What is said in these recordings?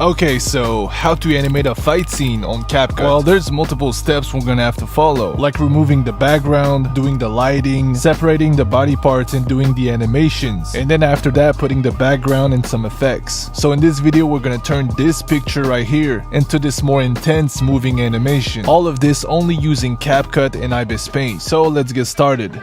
Okay, so how to animate a fight scene on CapCut? Well, there's multiple steps we're gonna have to follow, like removing the background, doing the lighting, separating the body parts and doing the animations, and then after that putting the background and some effects. So in this video we're gonna turn this picture right here into this more intense moving animation. All of this only using CapCut and Ibis Paint. So let's get started.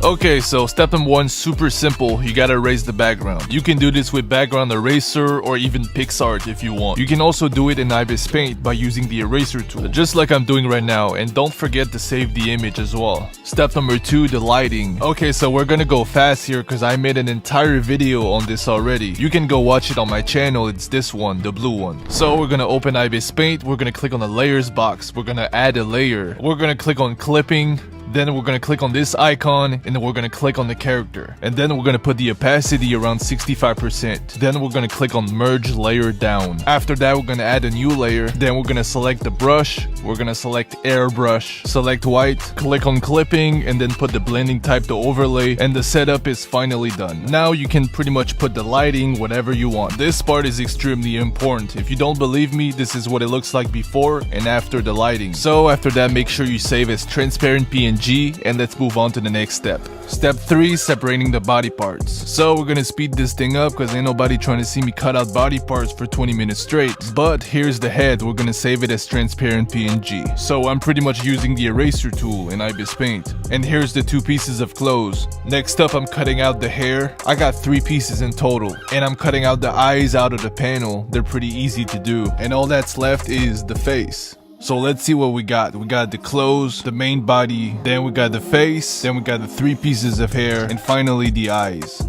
Okay, so step number 1, super simple. You gotta erase the background. You can do this with background eraser or even PixArt if you want. You can also do it in Ibis Paint by using the eraser tool, just like I'm doing right now, and don't forget to save the image as well. Step number 2, the lighting. Okay, so we're gonna go fast here because I made an entire video on this already. You can go watch it on my channel. It's this one, the blue one. So we're gonna open Ibis Paint. We're gonna click on the layers box. We're gonna add a layer. We're gonna click on clipping. Then we're gonna click on this icon, and then we're gonna click on the character. And then we're gonna put the opacity around 65%. Then we're gonna click on merge layer down. After that, we're gonna add a new layer. Then we're gonna select the brush. We're gonna select airbrush, select white, click on clipping, and then put the blending type to overlay, and the setup is finally done. Now you can pretty much put the lighting, whatever you want. This part is extremely important. If you don't believe me, this is what it looks like before and after the lighting. So after that, make sure you save as transparent PNG. And let's move on to the next step. Step 3, separating the body parts. So we're gonna speed this thing up because ain't nobody trying to see me cut out body parts for 20 minutes straight. But here's the head. We're gonna save it as transparent PNG. So I'm pretty much using the eraser tool in Ibis Paint. And here's the 2 pieces of clothes. Next up, I'm cutting out the hair. I got 3 pieces in total. And I'm cutting out the eyes out of the panel. They're pretty easy to do. And all that's left is the face. So let's see what we got. We got the clothes, the main body, then we got the face, then we got the 3 pieces of hair, and finally the eyes.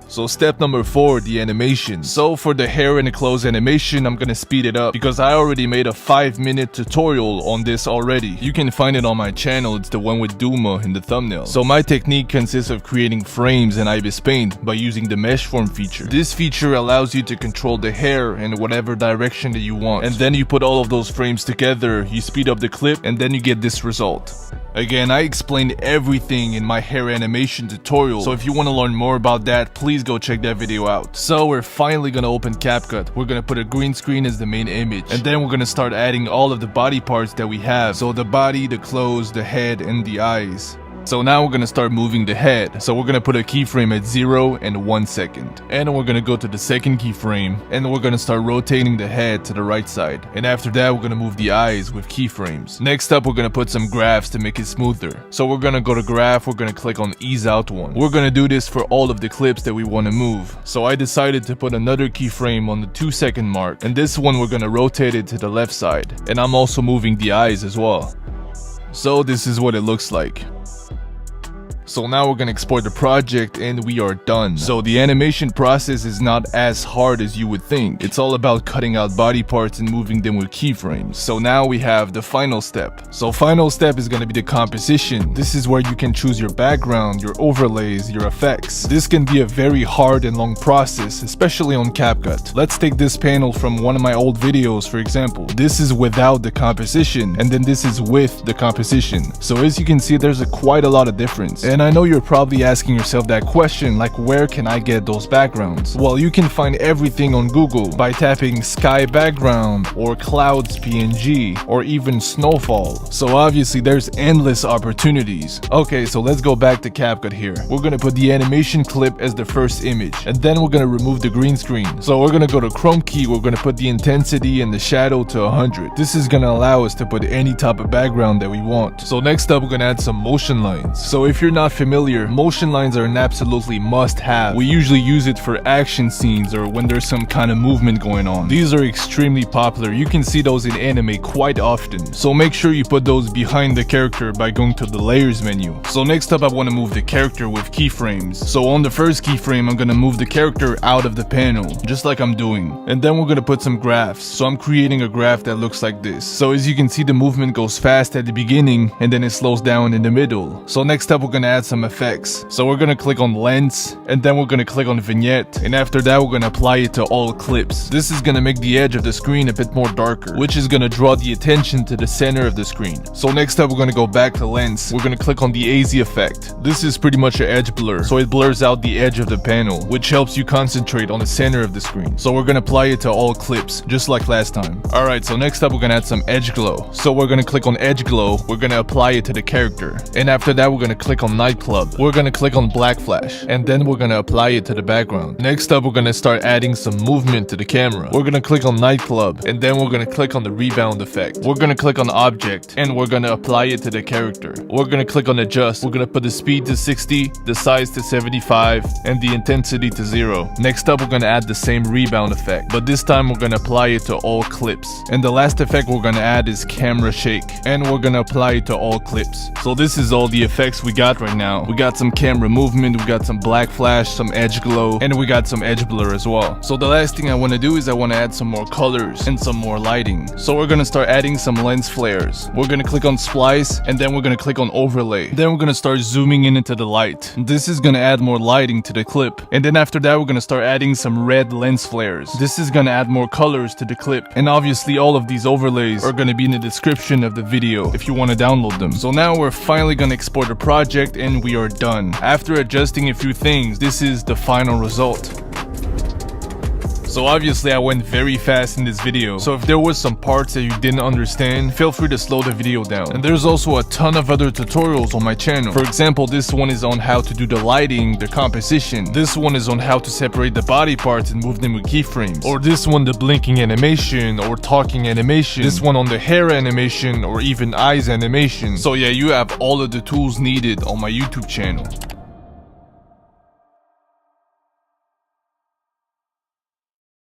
So step number 4, the animation. So for the hair and the clothes animation, I'm gonna speed it up because I already made a 5-minute tutorial on this already. You can find it on my channel. It's the one with Duma in the thumbnail. So my technique consists of creating frames in Ibis Paint by using the mesh form feature. This feature allows you to control the hair in whatever direction that you want. And then you put all of those frames together, you speed up the clip, and then you get this result. Again, I explained everything in my hair animation tutorial, so if you want to learn more about that, please go check that video out. So we're finally gonna open CapCut. We're gonna put a green screen as the main image, and then we're gonna start adding all of the body parts that we have. So the body, the clothes, the head, and the eyes. So now we're gonna start moving the head. So we're gonna put a keyframe at 0 and 1 second. And we're gonna go to the second keyframe, and we're gonna start rotating the head to the right side. And after that, we're gonna move the eyes with keyframes. Next up, we're gonna put some graphs to make it smoother. So we're gonna go to graph, we're gonna click on ease out one. We're gonna do this for all of the clips that we wanna move. So I decided to put another keyframe on the 2-second mark. And this one, we're gonna rotate it to the left side. And I'm also moving the eyes as well. So this is what it looks like. So now we're gonna export the project and we are done. So the animation process is not as hard as you would think. It's all about cutting out body parts and moving them with keyframes. So now we have the final step. So final step is gonna be the composition. This is where you can choose your background, your overlays, your effects. This can be a very hard and long process, especially on CapCut. Let's take this panel from one of my old videos, for example. This is without the composition, and then this is with the composition. So as you can see, there's quite a lot of difference. And I know you're probably asking yourself that question, like where can I get those backgrounds? Well, you can find everything on Google by tapping sky background or clouds PNG or even snowfall. So obviously there's endless opportunities. Okay, so let's go back to CapCut here. We're gonna put the animation clip as the first image, and then we're gonna remove the green screen. So we're gonna go to Chrome key, we're gonna put the intensity and the shadow to 100. This is gonna allow us to put any type of background that we want. So next up, we're gonna add some motion lines. So if you're not familiar, motion lines are an absolutely must-have. We usually use it for action scenes or when there's some kind of movement going on. These are extremely popular. You can see those in anime quite often. So make sure you put those behind the character by going to the layers menu. So next up, I want to move the character with keyframes. So on the first keyframe, I'm going to move the character out of the panel, just like I'm doing. And then we're going to put some graphs. So I'm creating a graph that looks like this. So as you can see, the movement goes fast at the beginning and then it slows down in the middle. So next up, we're going to add some effects. So we're gonna click on lens, and then we're gonna click on vignette, and after that we're gonna apply it to all clips. This is gonna make the edge of the screen a bit more darker, which is gonna draw the attention to the center of the screen. So next up we're gonna go back to lens. We're gonna click on the AZ effect. This is pretty much an edge blur, so it blurs out the edge of the panel, which helps you concentrate on the center of the screen. So we're gonna apply it to all clips, just like last time. Alright, so next up we're gonna add some edge glow. So we're gonna click on edge glow, we're gonna apply it to the character, and after that we're gonna click on nightclub. We're gonna click on black flash, and then we're gonna apply it to the background. Next up we're gonna start adding some movement to the camera. We're gonna click on nightclub, and then we're gonna click on the rebound effect. We're gonna click on object, and we're gonna apply it to the character. We're gonna click on adjust. We're gonna put the speed to 60, the size to 75, and the intensity to 0. Next up we're gonna add the same rebound effect, but this time we're gonna apply it to all clips. And the last effect we're gonna add is camera shake, and we're gonna apply it to all clips. So this is all the effects we got right now. We got some camera movement, we got some black flash, some edge glow, and we got some edge blur as well. So the last thing I want to do is I want to add some more colors and some more lighting. So we're gonna start adding some lens flares. We're gonna click on splice, and then we're gonna click on overlay. Then we're gonna start zooming in into the light. This is gonna add more lighting to the clip. And then after that we're gonna start adding some red lens flares. This is gonna add more colors to the clip. And obviously all of these overlays are gonna be in the description of the video if you want to download them. So now we're finally gonna export the project, and we are done. After adjusting a few things, this is the final result. So obviously I went very fast in this video, so if there was some parts that you didn't understand, feel free to slow the video down. And there's also a ton of other tutorials on my channel. For example, this one is on how to do the lighting, the composition. This one is on how to separate the body parts and move them with keyframes. Or this one, the blinking animation or talking animation. This one on the hair animation or even eyes animation. So yeah, you have all of the tools needed on my YouTube channel.